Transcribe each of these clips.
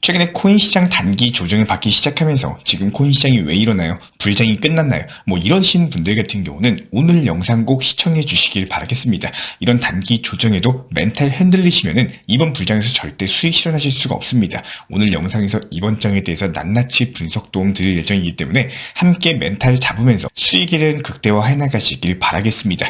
최근에 코인 시장 단기 조정을 받기 시작하면서 지금 코인 시장이 왜 이러나요? 불장이 끝났나요? 이러신 분들 같은 경우는 오늘 영상 꼭 시청해 주시길 바라겠습니다. 이런 단기 조정에도 멘탈 흔들리시면은 이번 불장에서 절대 수익 실현하실 수가 없습니다. 오늘 영상에서 이번 장에 대해서 낱낱이 분석 도움 드릴 예정이기 때문에 함께 멘탈 잡으면서 수익에 대한 극대화해 나가시길 바라겠습니다.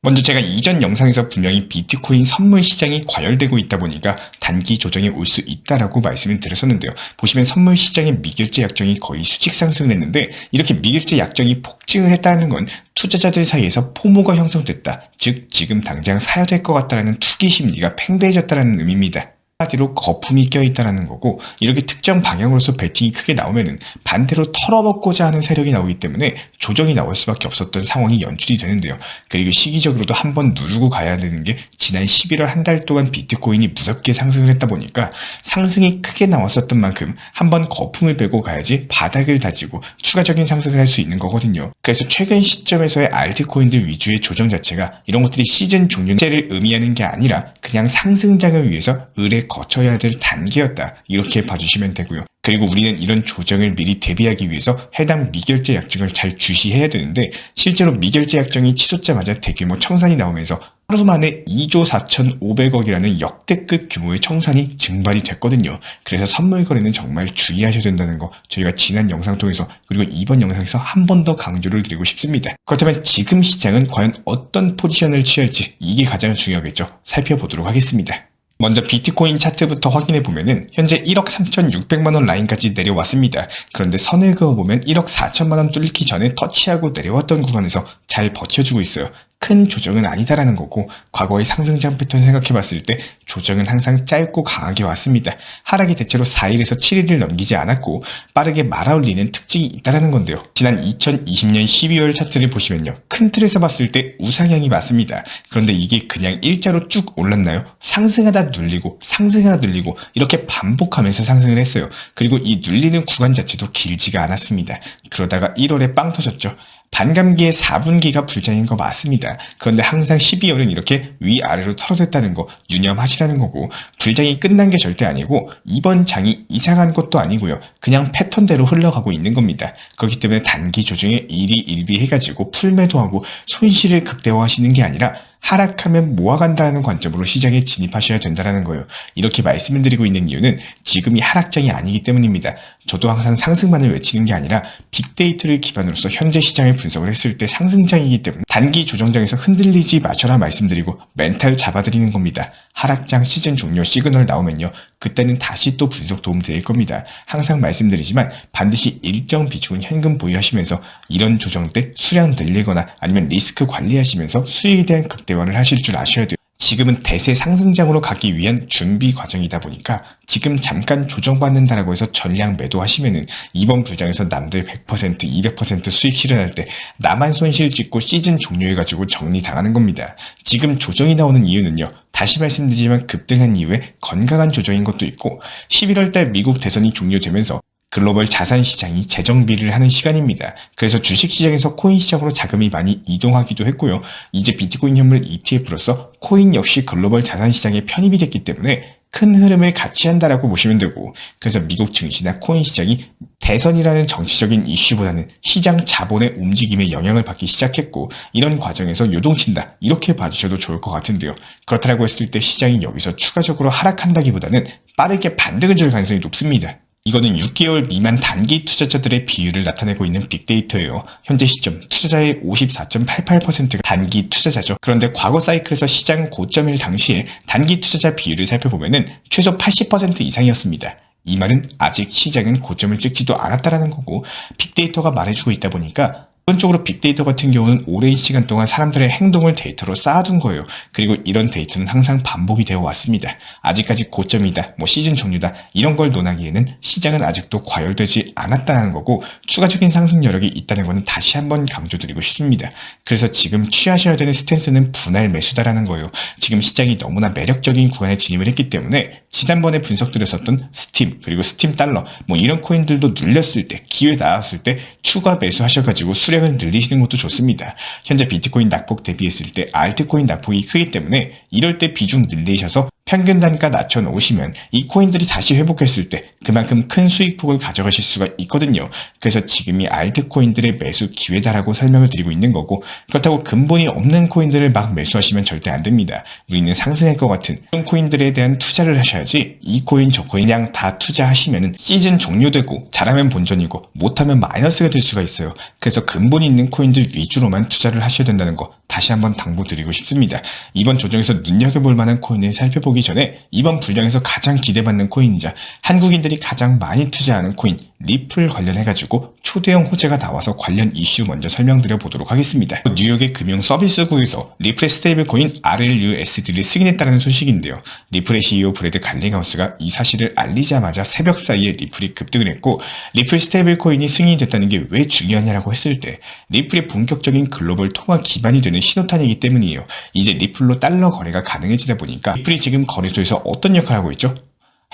먼저 제가 이전 영상에서 분명히 비트코인 선물 시장이 과열되고 있다 보니까 단기 조정이 올 수 있다라고 말씀을 드렸었는데요. 보시면 선물 시장의 미결제 약정이 거의 수직 상승을 했는데 이렇게 미결제 약정이 폭증을 했다는 건 투자자들 사이에서 포모가 형성됐다. 즉 지금 당장 사야 될 것 같다라는 투기 심리가 팽배해졌다는 의미입니다. 한마디로 거품이 껴있다는 거고, 이렇게 특정 방향으로서 베팅이 크게 나오면은 반대로 털어먹고자 하는 세력이 나오기 때문에 조정이 나올 수밖에 없었던 상황이 연출이 되는데요. 그리고 시기적으로도 한번 누르고 가야 되는 게 지난 11월 한 달 동안 비트코인이 무섭게 상승을 했다 보니까 상승이 크게 나왔었던 만큼 한번 거품을 빼고 가야지 바닥을 다지고 추가적인 상승을 할 수 있는 거거든요. 그래서 최근 시점에서의 알트코인들 위주의 조정 자체가 이런 것들이 시즌 종료를 의미하는 게 아니라 그냥 상승장을 위해서 을에 거쳐야 될 단계였다. 이렇게 봐주시면 되고요. 그리고 우리는 이런 조정을 미리 대비하기 위해서 해당 미결제 약정을 잘 주시해야 되는데 실제로 미결제 약정이 치솟자마자 대규모 청산이 나오면서 하루 만에 2조 4,500억이라는 역대급 규모의 청산이 증발이 됐거든요. 그래서 선물 거래는 정말 주의하셔야 된다는 거 저희가 지난 영상 통해서 그리고 이번 영상에서 한 번 더 강조를 드리고 싶습니다. 그렇다면 지금 시장은 과연 어떤 포지션을 취할지 이게 가장 중요하겠죠. 살펴보도록 하겠습니다. 먼저 비트코인 차트부터 확인해 보면은 현재 1억 3,600만 원 라인까지 내려왔습니다. 그런데 선을 그어보면 1억 4천만 원 뚫기 전에 터치하고 내려왔던 구간에서 잘 버텨주고 있어요. 큰 조정은 아니다라는 거고, 과거의 상승장 패턴 생각해봤을 때 조정은 항상 짧고 강하게 왔습니다. 하락이 대체로 4일에서 7일을 넘기지 않았고 빠르게 말아올리는 특징이 있다는 건데요. 지난 2020년 12월 차트를 보시면요, 큰 틀에서 봤을 때 우상향이 맞습니다. 그런데 이게 그냥 일자로 쭉 올랐나요? 상승하다 눌리고 상승하다 눌리고 이렇게 반복하면서 상승을 했어요. 그리고 이 눌리는 구간 자체도 길지가 않았습니다. 그러다가 1월에 빵 터졌죠. 반감기의 4분기가 불장인 거 맞습니다. 그런데 항상 12월은 이렇게 위아래로 털어졌다는 거 유념하시라는 거고, 불장이 끝난 게 절대 아니고 이번 장이 이상한 것도 아니고요. 그냥 패턴대로 흘러가고 있는 겁니다. 그렇기 때문에 단기 조정에 일희일비해가지고 풀매도하고 손실을 극대화하시는 게 아니라 하락하면 모아간다는 관점으로 시장에 진입하셔야 된다는 거예요. 이렇게 말씀을 드리고 있는 이유는 지금이 하락장이 아니기 때문입니다. 저도 항상 상승만을 외치는 게 아니라 빅데이터를 기반으로서 현재 시장을 분석을 했을 때 상승장이기 때문에 단기 조정장에서 흔들리지 마셔라 말씀드리고 멘탈 잡아드리는 겁니다. 하락장 시즌 종료 시그널 나오면요, 그때는 다시 또 분석 도움 드릴 겁니다. 항상 말씀드리지만 반드시 일정 비중은 현금 보유하시면서 이런 조정 때 수량 늘리거나 아니면 리스크 관리하시면서 수익에 대한 극대화를 하실 줄 아셔야 돼요. 지금은 대세 상승장으로 가기 위한 준비 과정이다 보니까 지금 잠깐 조정받는다라고 해서 전량 매도하시면은 이번 불장에서 남들 100%, 200% 수익 실현할 때 나만 손실 찍고 시즌 종료해가지고 정리당하는 겁니다. 지금 조정이 나오는 이유는요, 다시 말씀드리지만 급등한 이후에 건강한 조정인 것도 있고 11월달 미국 대선이 종료되면서 글로벌 자산 시장이 재정비를 하는 시간입니다. 그래서 주식 시장에서 코인 시장으로 자금이 많이 이동하기도 했고요. 이제 비트코인 현물 ETF로서 코인 역시 글로벌 자산 시장에 편입이 됐기 때문에 큰 흐름을 같이 한다라고 보시면 되고, 그래서 미국 증시나 코인 시장이 대선이라는 정치적인 이슈보다는 시장 자본의 움직임에 영향을 받기 시작했고, 이런 과정에서 요동친다 이렇게 봐주셔도 좋을 것 같은데요. 그렇다고 했을 때 시장이 여기서 추가적으로 하락한다기보다는 빠르게 반등을 줄 가능성이 높습니다. 이거는 6개월 미만 단기 투자자들의 비율을 나타내고 있는 빅데이터예요. 현재 시점 투자자의 54.88%가 단기 투자자죠. 그런데 과거 사이클에서 시장 고점일 당시에 단기 투자자 비율을 살펴보면은 최소 80% 이상이었습니다. 이 말은 아직 시장은 고점을 찍지도 않았다라는 거고, 빅데이터가 말해주고 있다 보니까 기본적으로 빅데이터 같은 경우는 오랜 시간 동안 사람들의 행동을 데이터로 쌓아둔 거예요. 그리고 이런 데이터는 항상 반복이 되어 왔습니다. 아직까지 고점이다, 시즌 종료다 이런 걸 논하기에는 시장은 아직도 과열되지 않았다는 거고, 추가적인 상승 여력이 있다는 것은 다시 한번 강조드리고 싶습니다. 그래서 지금 취하셔야 되는 스탠스는 분할 매수다라는 거예요. 지금 시장이 너무나 매력적인 구간에 진입을 했기 때문에 지난번에 분석드렸었던 스팀 그리고 스팀 달러 이런 코인들도 눌렸을 때, 기회 나왔을 때 추가 매수하셔가지고 수량을 늘리시는 것도 좋습니다. 현재 비트코인 낙폭 대비했을 때 알트코인 낙폭이 크기 때문에 이럴 때 비중 늘리셔서 평균 단가 낮춰놓으시면 이 코인들이 다시 회복했을 때 그만큼 큰 수익폭을 가져가실 수가 있거든요. 그래서 지금이 알트코인들의 매수 기회다라고 설명을 드리고 있는 거고, 그렇다고 근본이 없는 코인들을 막 매수하시면 절대 안 됩니다. 우리는 상승할 것 같은 그런 코인들에 대한 투자를 하셔야지, 이 코인 저 코인 그냥 다 투자하시면 시즌 종료되고 잘하면 본전이고 못하면 마이너스가 될 수가 있어요. 그래서 근본이 있는 코인들 위주로만 투자를 하셔야 된다는 거 다시 한번 당부드리고 싶습니다. 이번 조정에서 눈여겨볼 만한 코인을 살펴보기 전에 이번 분량에서 가장 기대받는 코인이자 한국인들이 가장 많이 투자하는 코인 리플 관련해가지고 초대형 호재가 나와서 관련 이슈 먼저 설명드려 보도록 하겠습니다. 뉴욕의 금융 서비스국에서 리플의 스테이블 코인 RLUSD를 승인했다는 소식인데요. 리플의 CEO 브래드 갈링하우스가 이 사실을 알리자마자 새벽 사이에 리플이 급등을 했고, 리플 스테이블 코인이 승인이 됐다는 게 왜 중요하냐라고 했을 때 리플의 본격적인 글로벌 통화 기반이 되는 신호탄이기 때문이에요. 이제 리플로 달러 거래가 가능해지다 보니까 리플이 지금 거래소에서 어떤 역할을 하고 있죠?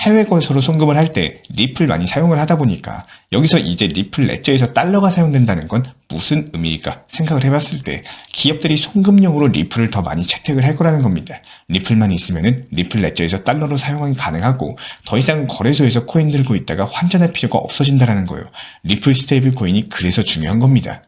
해외 거래소로 송금을 할 때 리플 많이 사용을 하다 보니까 여기서 이제 리플 레저에서 달러가 사용된다는 건 무슨 의미일까 생각을 해봤을 때 기업들이 송금용으로 리플을 더 많이 채택을 할 거라는 겁니다. 리플만 있으면은 리플 레저에서 달러로 사용하기 가능하고 더 이상 거래소에서 코인 들고 있다가 환전할 필요가 없어진다는 거예요. 리플 스테이블 코인이 그래서 중요한 겁니다.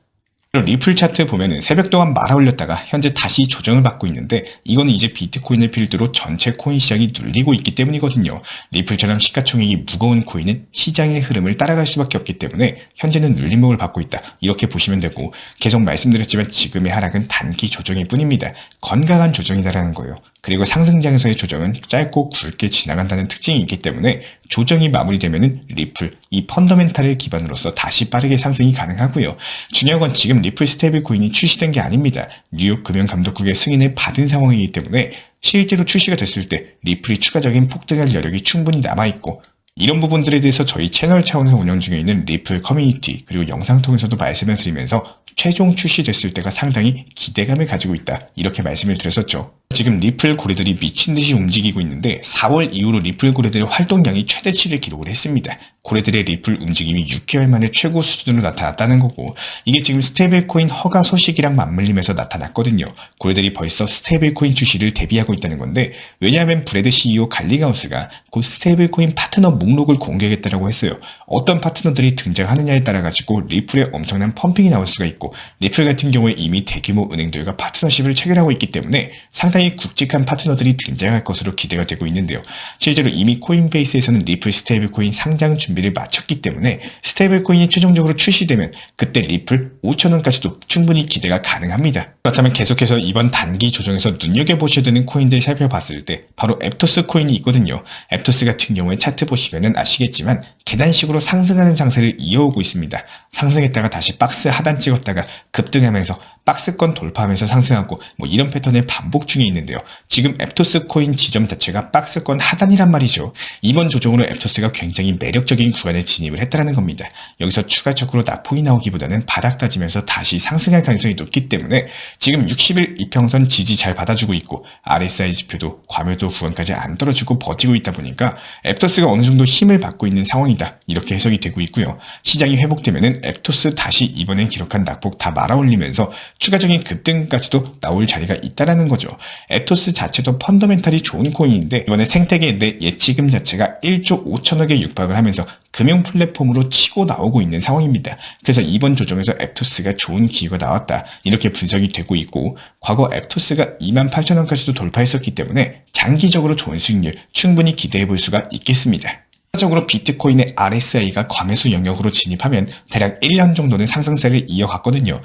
리플 차트 보면은 새벽 동안 말아 올렸다가 현재 다시 조정을 받고 있는데, 이거는 이제 비트코인을 필두로 전체 코인 시장이 눌리고 있기 때문이거든요. 리플처럼 시가총액이 무거운 코인은 시장의 흐름을 따라갈 수밖에 없기 때문에 현재는 눌림목을 받고 있다, 이렇게 보시면 되고, 계속 말씀드렸지만 지금의 하락은 단기 조정일 뿐입니다. 건강한 조정이다라는 거예요. 그리고 상승장에서의 조정은 짧고 굵게 지나간다는 특징이 있기 때문에 조정이 마무리되면은 리플, 이 펀더멘탈을 기반으로서 다시 빠르게 상승이 가능하고요. 중요한 건 지금 리플 스테이블 코인이 출시된 게 아닙니다. 뉴욕 금융감독국의 승인을 받은 상황이기 때문에 실제로 출시가 됐을 때 리플이 추가적인 폭등할 여력이 충분히 남아있고, 이런 부분들에 대해서 저희 채널 차원에서 운영 중에 있는 리플 커뮤니티 그리고 영상 통해서도 말씀을 드리면서 최종 출시됐을 때가 상당히 기대감을 가지고 있다, 이렇게 말씀을 드렸었죠. 지금 리플 고래들이 미친듯이 움직이고 있는데 4월 이후로 리플 고래들의 활동량이 최대치를 기록을 했습니다. 고래들의 리플 움직임이 6개월 만에 최고 수준으로 나타났다는 거고, 이게 지금 스테이블코인 허가 소식이랑 맞물리면서 나타났거든요. 고래들이 벌써 스테이블코인 출시를 대비하고 있다는 건데, 왜냐하면 브래드 CEO 갈링하우스가 곧 스테이블코인 파트너 목록을 공개하겠다고 했어요. 어떤 파트너들이 등장하느냐에 따라 가지고 리플에 엄청난 펌핑이 나올 수가 있고, 리플 같은 경우에 이미 대규모 은행들과 파트너십을 체결하고 있기 때문에 상당히 굵직한 파트너들이 등장할 것으로 기대가 되고 있는데요. 실제로 이미 코인베이스에서는 리플 스테이블코인 상장 준비를 마쳤기 때문에 스테이블코인이 최종적으로 출시되면 그때 리플 5,000원까지도 충분히 기대가 가능합니다. 그렇다면 계속해서 이번 단기 조정에서 눈여겨보셔야 되는 코인들 살펴봤을 때 바로 앱토스 코인이 있거든요. 앱토스 같은 경우에 차트 보시면 아시겠지만 계단식으로 상승하는 장세를 이어오고 있습니다. 상승했다가 다시 박스 하단 찍었다가 급등하면서 박스권 돌파하면서 상승하고 이런 패턴의 반복 중에 있는데요. 지금 앱토스 코인 지점 자체가 박스권 하단이란 말이죠. 이번 조정으로 앱토스가 굉장히 매력적인 구간에 진입을 했다는 겁니다. 여기서 추가적으로 낙폭이 나오기보다는 바닥 다지면서 다시 상승할 가능성이 높기 때문에 지금 60일 이평선 지지 잘 받아주고 있고, RSI 지표도 과밀도 구간까지 안 떨어지고 버티고 있다 보니까 앱토스가 어느 정도 힘을 받고 있는 상황이다, 이렇게 해석이 되고 있고요. 시장이 회복되면은 앱토스 다시 이번엔 기록한 낙폭 다 말아올리면서 추가적인 급등까지도 나올 자리가 있다라는 거죠. 앱토스 자체도 펀더멘탈이 좋은 코인인데 이번에 생태계의 내 예치금 자체가 1조 5천억에 육박을 하면서 금융 플랫폼으로 치고 나오고 있는 상황입니다. 그래서 이번 조정에서 앱토스가 좋은 기회가 나왔다, 이렇게 분석이 되고 있고, 과거 앱토스가 28,000원까지도 돌파했었기 때문에 장기적으로 좋은 수익률 충분히 기대해 볼 수가 있겠습니다. 추가적으로 비트코인의 RSI가 과매수 영역으로 진입하면 대략 1년 정도는 상승세를 이어갔거든요.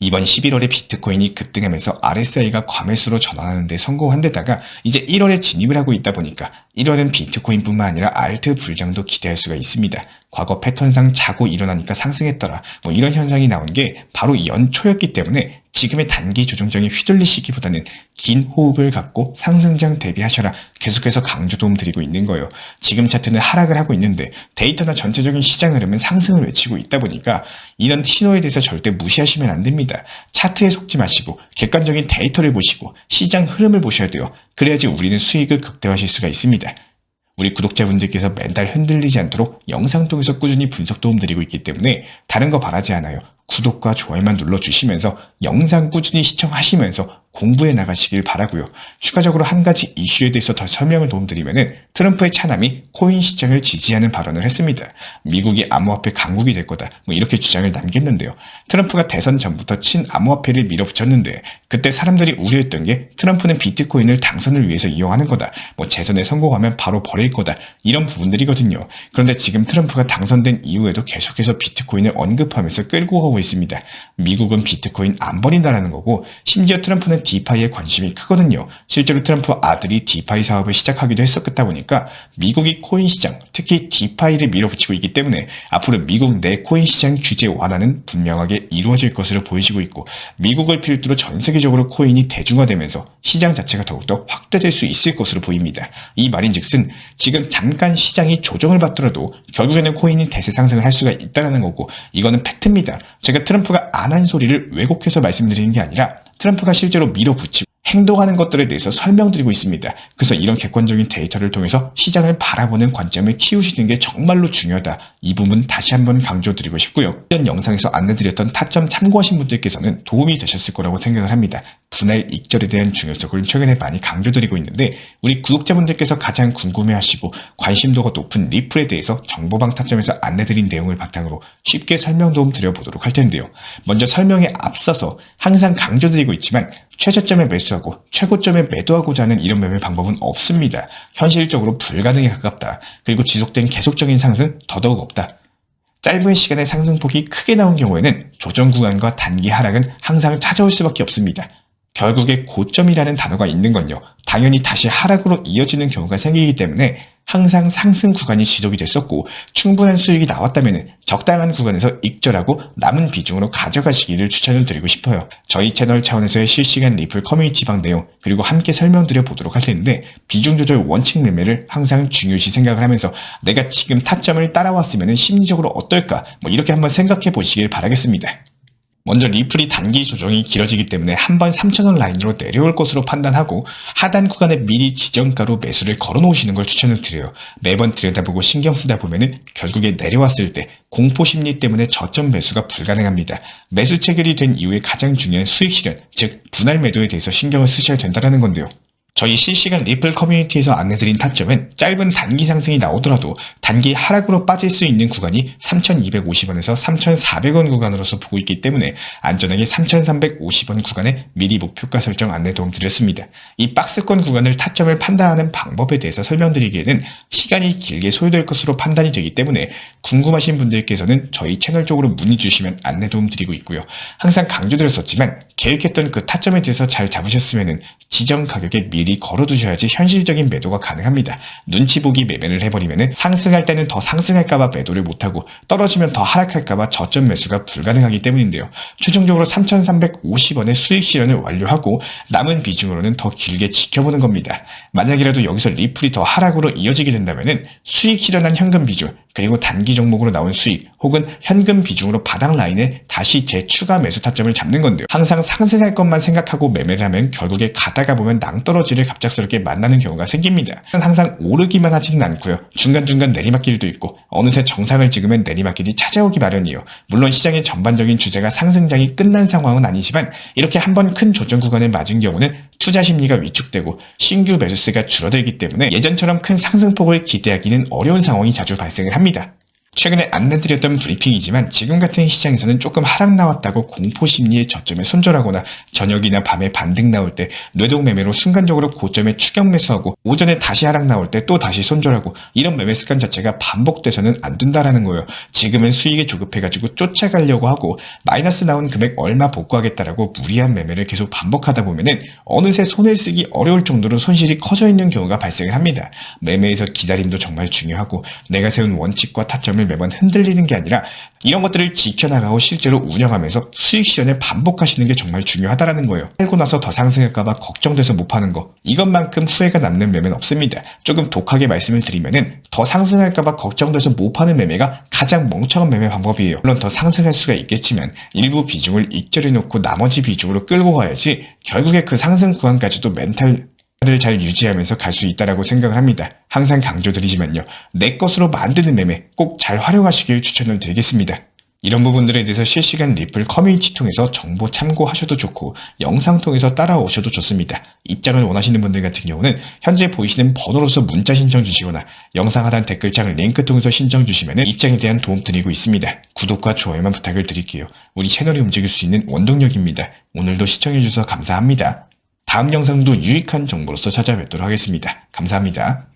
이번 11월에 비트코인이 급등하면서 RSI가 과매수로 전환하는 데 성공한 데다가 이제 1월에 진입을 하고 있다 보니까 1월은 비트코인뿐만 아니라 알트 불장도 기대할 수가 있습니다. 과거 패턴상 자고 일어나니까 상승했더라, 이런 현상이 나온 게 바로 연초였기 때문에 지금의 단기 조정장에 휘둘리시기보다는 긴 호흡을 갖고 상승장 대비하셔라, 계속해서 강조 도움 드리고 있는 거예요. 지금 차트는 하락을 하고 있는데 데이터나 전체적인 시장 흐름은 상승을 외치고 있다 보니까 이런 신호에 대해서 절대 무시하시면 안 됩니다. 차트에 속지 마시고 객관적인 데이터를 보시고 시장 흐름을 보셔야 돼요. 그래야지 우리는 수익을 극대화하실 수가 있습니다. 우리 구독자분들께서 맨날 흔들리지 않도록 영상 통해서 꾸준히 분석 도움 드리고 있기 때문에 다른 거 바라지 않아요. 구독과 좋아요만 눌러주시면서 영상 꾸준히 시청하시면서 공부해 나가시길 바라고요. 추가적으로 한 가지 이슈에 대해서 더 설명을 도움드리면은 트럼프의 차남이 코인 시장을 지지하는 발언을 했습니다. 미국이 암호화폐 강국이 될 거다. 이렇게 주장을 남겼는데요. 트럼프가 대선 전부터 친암호화폐를 밀어붙였는데 그때 사람들이 우려했던 게 트럼프는 비트코인을 당선을 위해서 이용하는 거다. 재선에 성공하면 바로 버릴 거다. 이런 부분들이거든요. 그런데 지금 트럼프가 당선된 이후에도 계속해서 비트코인을 언급하면서 끌고 가고 있습니다. 미국은 비트코인 안 버린다라는 거고 심지어 트럼프는 디파이에 관심이 크거든요. 실제로 트럼프 아들이 디파이 사업을 시작하기도 했었다 보니까 미국이 코인 시장, 특히 디파이를 밀어붙이고 있기 때문에 앞으로 미국 내 코인 시장 규제 완화는 분명하게 이루어질 것으로 보여지고 있고 미국을 필두로 전 세계적으로 코인이 대중화되면서 시장 자체가 더욱더 확대될 수 있을 것으로 보입니다. 이 말인즉슨 지금 잠깐 시장이 조정을 받더라도 결국에는 코인이 대세 상승을 할 수가 있다는 거고 이거는 팩트입니다. 제가 트럼프가 안 한 소리를 왜곡해서 말씀드리는 게 아니라 트럼프가 실제로 밀어붙이고 행동하는 것들에 대해서 설명드리고 있습니다. 그래서 이런 객관적인 데이터를 통해서 시장을 바라보는 관점을 키우시는 게 정말로 중요하다. 이 부분 다시 한번 강조드리고 싶고요. 이전 영상에서 안내드렸던 타점 참고하신 분들께서는 도움이 되셨을 거라고 생각을 합니다. 분할 익절에 대한 중요성을 최근에 많이 강조드리고 있는데 우리 구독자분들께서 가장 궁금해하시고 관심도가 높은 리플에 대해서 정보방 타점에서 안내드린 내용을 바탕으로 쉽게 설명 도움 드려보도록 할 텐데요. 먼저 설명에 앞서서 항상 강조드리고 있지만 최저점에 매수하고 최고점에 매도하고자 하는 이런 매매 방법은 없습니다. 현실적으로 불가능에 가깝다. 그리고 지속된 계속적인 상승 더더욱 없다. 짧은 시간에 상승폭이 크게 나온 경우에는 조정 구간과 단기 하락은 항상 찾아올 수밖에 없습니다. 결국에 고점이라는 단어가 있는 건요. 당연히 다시 하락으로 이어지는 경우가 생기기 때문에 항상 상승 구간이 지속이 됐었고 충분한 수익이 나왔다면 적당한 구간에서 익절하고 남은 비중으로 가져가시기를 추천을 드리고 싶어요. 저희 채널 차원에서의 실시간 리플 커뮤니티방 내용 그리고 함께 설명드려 보도록 할 텐데 비중 조절 원칙 매매를 항상 중요시 생각을 하면서 내가 지금 타점을 따라왔으면 심리적으로 어떨까 이렇게 한번 생각해 보시길 바라겠습니다. 먼저 리플이 단기 조정이 길어지기 때문에 한번 3,000원 라인으로 내려올 것으로 판단하고 하단 구간에 미리 지정가로 매수를 걸어 놓으시는 걸 추천을 드려요. 매번 들여다보고 신경 쓰다 보면은 결국에 내려왔을 때 공포 심리 때문에 저점 매수가 불가능합니다. 매수 체결이 된 이후에 가장 중요한 수익 실현, 즉 분할 매도에 대해서 신경을 쓰셔야 된다는 건데요. 저희 실시간 리플 커뮤니티에서 안내드린 타점은 짧은 단기 상승이 나오더라도 단기 하락으로 빠질 수 있는 구간이 3,250원에서 3,400원 구간으로서 보고 있기 때문에 안전하게 3,350원 구간에 미리 목표가 설정 안내 도움 드렸습니다. 이 박스권 구간을 타점을 판단하는 방법에 대해서 설명드리기에는 시간이 길게 소요될 것으로 판단이 되기 때문에 궁금하신 분들께서는 저희 채널 쪽으로 문의 주시면 안내 도움 드리고 있고요. 항상 강조드렸었지만 계획했던 그 타점에 대해서 잘 잡으셨으면 지정 가격에 미리 걸어두셔야지 현실적인 매도가 가능합니다. 눈치 보기 매매를 해버리면 상승할 때는 더 상승할까봐 매도를 못하고 떨어지면 더 하락할까봐 저점 매수가 불가능하기 때문인데요. 최종적으로 3,350원의 수익 실현을 완료하고 남은 비중으로는 더 길게 지켜보는 겁니다. 만약이라도 여기서 리플이 더 하락으로 이어지게 된다면 수익 실현한 현금 비중 그리고 단기 종목으로 나온 수익 혹은 현금 비중으로 바닥 라인에 다시 재추가 매수 타점을 잡는 건데요. 항상 상승할 것만 생각하고 매매를 하면 결국에 가다가 보면 낭떠러지를 갑작스럽게 만나는 경우가 생깁니다. 항상 오르기만 하지는 않고요. 중간중간 내리막길도 있고 어느새 정상을 찍으면 내리막길이 찾아오기 마련이에요. 물론 시장의 전반적인 주제가 상승장이 끝난 상황은 아니지만 이렇게 한번 큰 조정 구간을 맞은 경우는 투자 심리가 위축되고 신규 매수세가 줄어들기 때문에 예전처럼 큰 상승폭을 기대하기는 어려운 상황이 자주 발생을 합니다. 최근에 안내드렸던 브리핑이지만 지금 같은 시장에서는 조금 하락 나왔다고 공포심리의 저점에 손절하거나 저녁이나 밤에 반등 나올 때 뇌동 매매로 순간적으로 고점에 추격 매수하고 오전에 다시 하락 나올 때 또 다시 손절하고 이런 매매 습관 자체가 반복돼서는 안 된다라는 거예요. 지금은 수익에 조급해가지고 쫓아가려고 하고 마이너스 나온 금액 얼마 복구하겠다라고 무리한 매매를 계속 반복하다 보면은 어느새 손을 쓰기 어려울 정도로 손실이 커져 있는 경우가 발생을 합니다. 매매에서 기다림도 정말 중요하고 내가 세운 원칙과 타점을 매번 흔들리는 게 아니라 이런 것들을 지켜나가고 실제로 운영하면서 수익 실현을 반복하시는 게 정말 중요하다는 거예요. 팔고 나서 더 상승할까봐 걱정돼서 못 파는 거 이것만큼 후회가 남는 매매는 없습니다. 조금 독하게 말씀을 드리면은 더 상승할까봐 걱정돼서 못 파는 매매가 가장 멍청한 매매 방법이에요. 물론 더 상승할 수가 있겠지만 일부 비중을 익절해 놓고 나머지 비중으로 끌고 가야지 결국에 그 상승 구간까지도 멘탈 를 잘 유지하면서 갈 수 있다라고 생각을 합니다. 항상 강조드리지만요. 내 것으로 만드는 매매 꼭 잘 활용하시길 추천을 드리겠습니다. 이런 부분들에 대해서 실시간 리플 커뮤니티 통해서 정보 참고하셔도 좋고 영상 통해서 따라오셔도 좋습니다. 입장을 원하시는 분들 같은 경우는 현재 보이시는 번호로서 문자 신청 주시거나 영상 하단 댓글창 링크 통해서 신청 주시면 입장에 대한 도움 드리고 있습니다. 구독과 좋아요만 부탁을 드릴게요. 우리 채널이 움직일 수 있는 원동력입니다. 오늘도 시청해주셔서 감사합니다. 다음 영상도 유익한 정보로서 찾아뵙도록 하겠습니다. 감사합니다.